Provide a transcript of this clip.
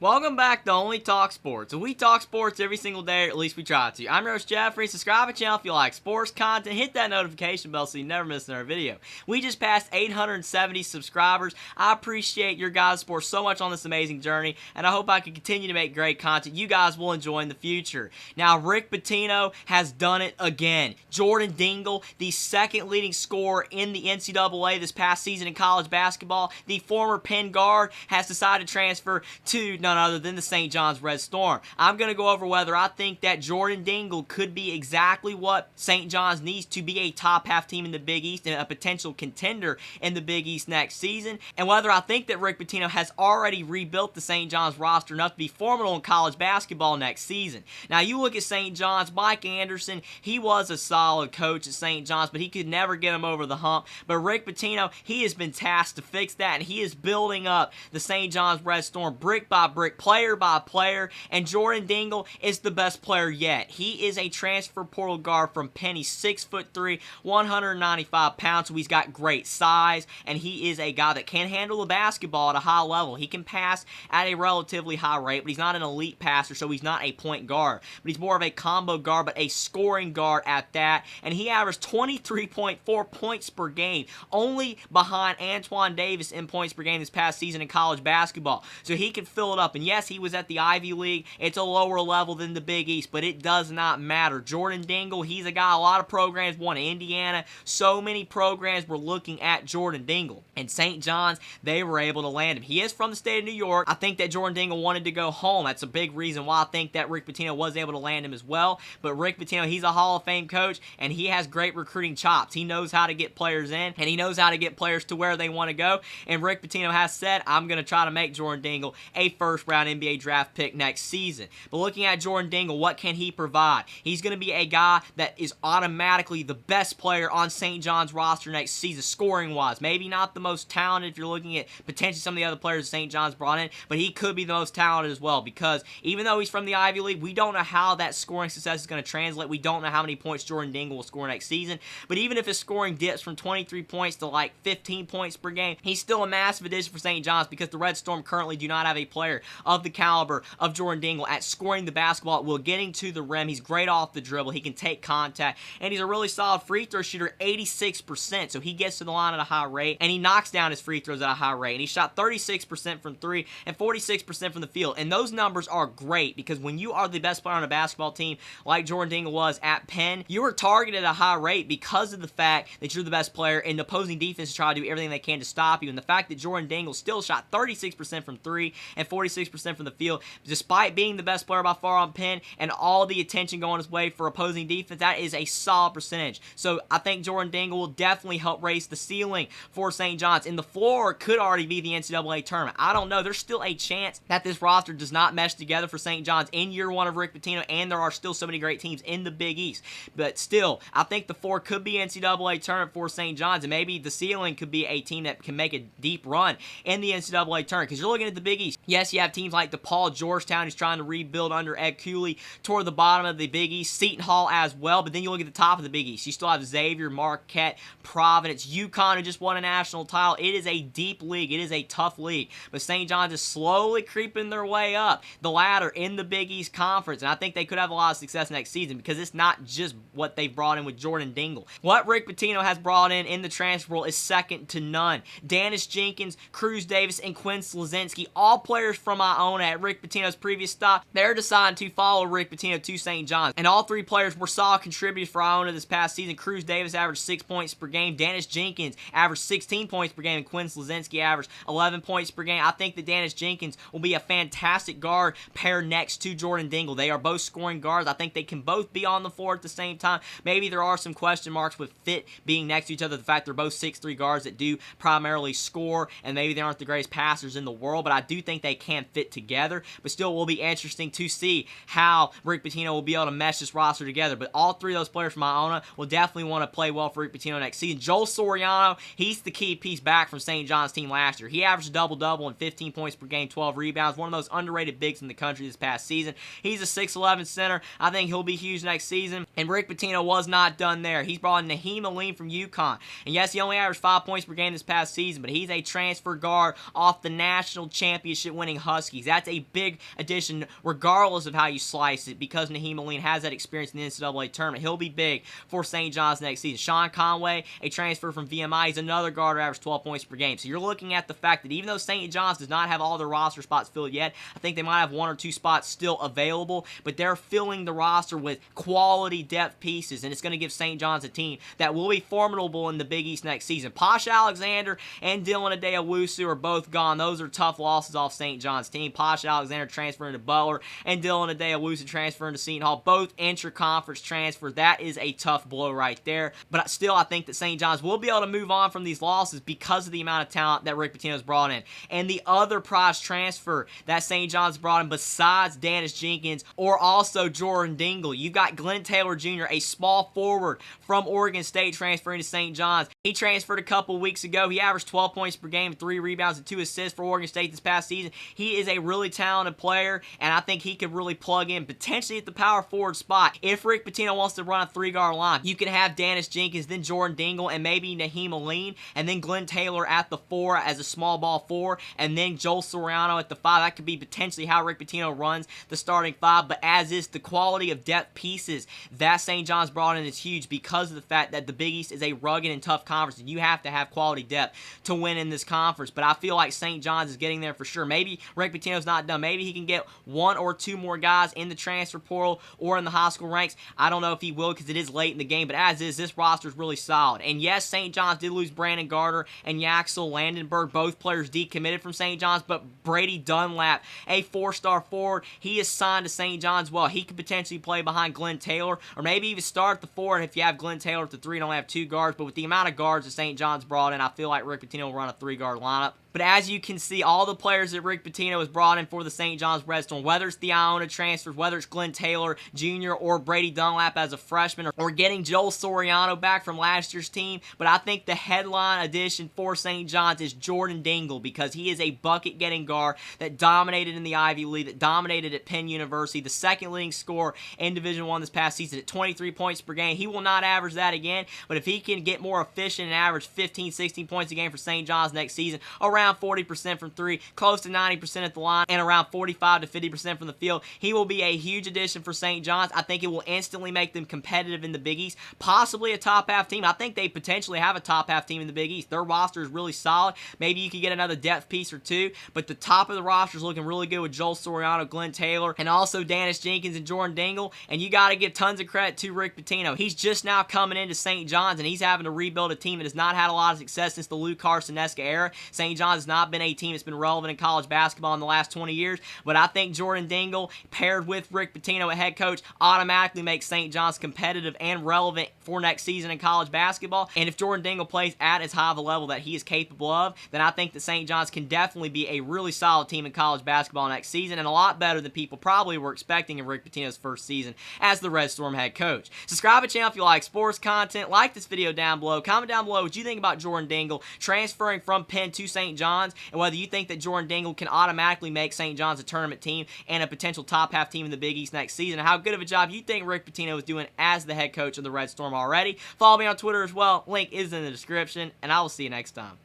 Welcome back to Only Talk Sports. We talk sports every single day, or at least we try to. I'm Roach Jeffrey. Subscribe to the channel if you like sports content. Hit that notification bell so you never miss another video. We just passed 870 subscribers. I appreciate your guys' support so much on this amazing journey, and I hope I can continue to make great content you guys will enjoy in the future. Now, Rick Pitino has done it again. Jordan Dingle, the second leading scorer in the NCAA this past season in college basketball, the former Penn guard, has decided to transfer to none other than the St. John's Red Storm. I'm going to go over whether I think that Jordan Dingle could be exactly what St. John's needs to be a top half team in the Big East and a potential contender in the Big East next season, and whether I think that Rick Pitino has already rebuilt the St. John's roster enough to be formidable in college basketball next season. Now, you look at St. John's, Mike Anderson, he was a solid coach at St. John's, but he could never get him over the hump. But Rick Pitino, he has been tasked to fix that, and he is building up the St. John's Red Storm brick by brick, player by player, and Jordan Dingle is the best player yet. He is a transfer portal guard from Penn. He's 6'3", 195 pounds, so he's got great size, and he is a guy that can handle the basketball at a high level. He can pass at a relatively high rate, but he's not an elite passer, so he's not a point guard. But he's more of a combo guard, but a scoring guard at that, and he averaged 23.4 points per game, only behind Antoine Davis in points per game this past season in college basketball. So he can fill it up, and yes, he was at the Ivy League. It's a lower level than the Big East, but it does not matter. Jordan Dingle, he's a guy a lot of programs won in Indiana. So many programs were looking at Jordan Dingle. And St. John's, they were able to land him. He is from the state of New York. I think that Jordan Dingle wanted to go home. That's a big reason why I think that Rick Pitino was able to land him as well. But Rick Pitino, he's a Hall of Fame coach, and he has great recruiting chops. He knows how to get players in, and he knows how to get players to where they want to go. And Rick Pitino has said, I'm going to try to make Jordan Dingle a first-round NBA draft pick next season. But looking at Jordan Dingle, what can he provide? He's going to be a guy that is automatically the best player on St. John's roster next season, scoring-wise. Maybe not the most talented if you're looking at potentially some of the other players that St. John's brought in, but he could be the most talented as well, because even though he's from the Ivy League, we don't know how that scoring success is going to translate. We don't know how many points Jordan Dingle will score next season, but even if his scoring dips from 23 points to like 15 points per game, he's still a massive addition for St. John's, because the Red Storm currently do not have a player of the caliber of Jordan Dingle at scoring the basketball, while getting to the rim. He's great off the dribble. He can take contact, and he's a really solid free throw shooter, 86%, so he gets to the line at a high rate, and he knocks down his free throws at a high rate, and he shot 36% from three and 46% from the field, and those numbers are great, because when you are the best player on a basketball team like Jordan Dingle was at Penn, you are targeted at a high rate because of the fact that you're the best player, and the opposing defense try to do everything they can to stop you, and the fact that Jordan Dingle still shot 36% from three and 46% from the field, despite being the best player by far on Penn and all the attention going his way for opposing defense, that is a solid percentage. So I think Jordan Dingle will definitely help raise the ceiling for St. John's, and the floor could already be the NCAA tournament. I don't know. There's still a chance that this roster does not mesh together for St. John's in year one of Rick Pitino, and there are still so many great teams in the Big East. But still, I think the floor could be NCAA tournament for St. John's, and maybe the ceiling could be a team that can make a deep run in the NCAA tournament, because you're looking at the Big East. Yes, you have teams like DePaul, Georgetown, who's trying to rebuild under Ed Cooley, toward the bottom of the Big East, Seton Hall as well, but then you look at the top of the Big East. You still have Xavier, Marquette, Providence, UConn, who just won a national title. It is a deep league. It is a tough league, but St. John's is slowly creeping their way up the ladder in the Big East Conference, and I think they could have a lot of success next season, because it's not just what they've brought in with Jordan Dingle. What Rick Pitino has brought in the transfer portal is second to none. Dennis Jenkins, Cruz Davis, and Quinn Slazinski, all players from Iona at Rick Pitino's previous stop, they're deciding to follow Rick Pitino to St. John's, and all three players were solid contributors for Iona this past season. Cruz Davis averaged 6 points per game, Dennis Jenkins averaged 16 points per game, and Quinn Slazinski averaged 11 points per game. I think that Dennis Jenkins will be a fantastic guard paired next to Jordan Dingle. They are both scoring guards. I think they can both be on the floor at the same time. Maybe there are some question marks with fit being next to each other, the fact they're both 6'3" guards that do primarily score, and maybe they aren't the greatest passers in the world, but I do think they can fit together. But still, it will be interesting to see how Rick Pitino will be able to mesh this roster together. But all three of those players from Iona will definitely want to play well for Rick Pitino next season. Joel Soriano, he's the key piece back from St. John's team last year. He averaged a double-double and 15 points per game, 12 rebounds, one of those underrated bigs in the country this past season. He's a 6'11" center. I think he'll be huge next season. And Rick Pitino was not done there. He's brought in Naheem Alim from UConn. And yes, he only averaged 5 points per game this past season, but he's a transfer guard off the national championship winning Huskies. That's a big addition regardless of how you slice it, because Naheem Aline has that experience in the NCAA tournament. He'll be big for St. John's next season. Sean Conway, a transfer from VMI, is another guard who averaged 12 points per game. So you're looking at the fact that even though St. John's does not have all their roster spots filled yet, I think they might have 1 or 2 spots still available, but they're filling the roster with quality depth pieces, and it's going to give St. John's a team that will be formidable in the Big East next season. Posh Alexander and Dylan Adewusu are both gone. Those are tough losses off St. John's team. Posh Alexander transferring to Butler and Dylan Adewusu transferring to Seton Hall. Both intra-conference transfers. That is a tough blow right there. But still, I think that St. John's will be able to move on from these losses because of the amount of talent that Rick Pitino's brought in. And the other prize transfer that St. John's brought in besides Dennis Jenkins or also Jordan Dingle, you've got Glenn Taylor Jr., a small forward from Oregon State transferring to St. John's. He transferred a couple weeks ago. He averaged 12 points per game, 3 rebounds, and 2 assists for Oregon State this past season. He is a really talented player, and I think he could really plug in potentially at the power forward spot. If Rick Pitino wants to run a 3-guard line, you can have Dennis Jenkins, then Jordan Dingle, and maybe Naheem Aline, and then Glenn Taylor at the 4 as a small ball 4, and then Joel Soriano at the 5. That could be potentially how Rick Pitino runs the starting 5, but as is the quality of depth pieces that St. John's brought in is huge because of the fact that the Big East is a rugged and tough conference, and you have to have quality depth to win in this conference. But I feel like St. John's is getting there for sure. Maybe Rick Pitino's not done. Maybe he can get 1 or 2 more guys in the transfer portal or in the high school ranks. I don't know if he will because it is late in the game, but as is, this roster is really solid. And yes, St. John's did lose Brandon Gardner and Yaxel Landenberg, both players decommitted from St. John's, but Brady Dunlap, a 4-star forward, he is signed to St. John's. Well, he could potentially play behind Glenn Taylor, or maybe even start at the 4, and if you have Glenn Taylor at the 3, and only have 2 guards. But with the amount of guards that St. John's brought in, I feel like Rick Pitino will run a 3-guard lineup. But as you can see, all the players that Rick Pitino has brought in for the St. John's Red Storm, whether it's the Iona transfers, whether it's Glenn Taylor Jr. or Brady Dunlap as a freshman, or getting Joel Soriano back from last year's team, but I think the headline addition for St. John's is Jordan Dingle, because he is a bucket-getting guard that dominated in the Ivy League, that dominated at Penn University, the second leading scorer in Division I this past season at 23 points per game. He will not average that again, but if he can get more efficient and average 15, 16 points a game for St. John's next season, around 40% from 3, close to 90% at the line, and around 45 to 50% from the field, he will be a huge addition for St. John's. I think it will instantly make them competitive in the Big East, possibly a top-half team. I think they potentially have a top-half team in the Big East. Their roster is really solid. Maybe you could get another depth piece or 2, but the top of the roster is looking really good with Joel Soriano, Glenn Taylor, and also Dennis Jenkins and Jordan Dingle, and you got to give tons of credit to Rick Pitino. He's just now coming into St. John's, and he's having to rebuild a team that has not had a lot of success since the Lou Carsonesca era. St. John's has not been a team that's been relevant in college basketball in the last 20 years, but I think Jordan Dingle, paired with Rick Pitino at head coach, automatically makes St. John's competitive and relevant for next season in college basketball. And if Jordan Dingle plays at as high of a level that he is capable of, then I think that St. John's can definitely be a really solid team in college basketball next season, and a lot better than people probably were expecting in Rick Pitino's first season as the Red Storm head coach. Subscribe to the channel if you like sports content. Like this video down below. Comment down below what you think about Jordan Dingle transferring from Penn to St. John's, and whether you think that Jordan Dingle can automatically make St. John's a tournament team and a potential top-half team in the Big East next season, and how good of a job you think Rick Pitino is doing as the head coach of the Red Storm already. Follow me on Twitter as well. Link is in the description, and I will see you next time.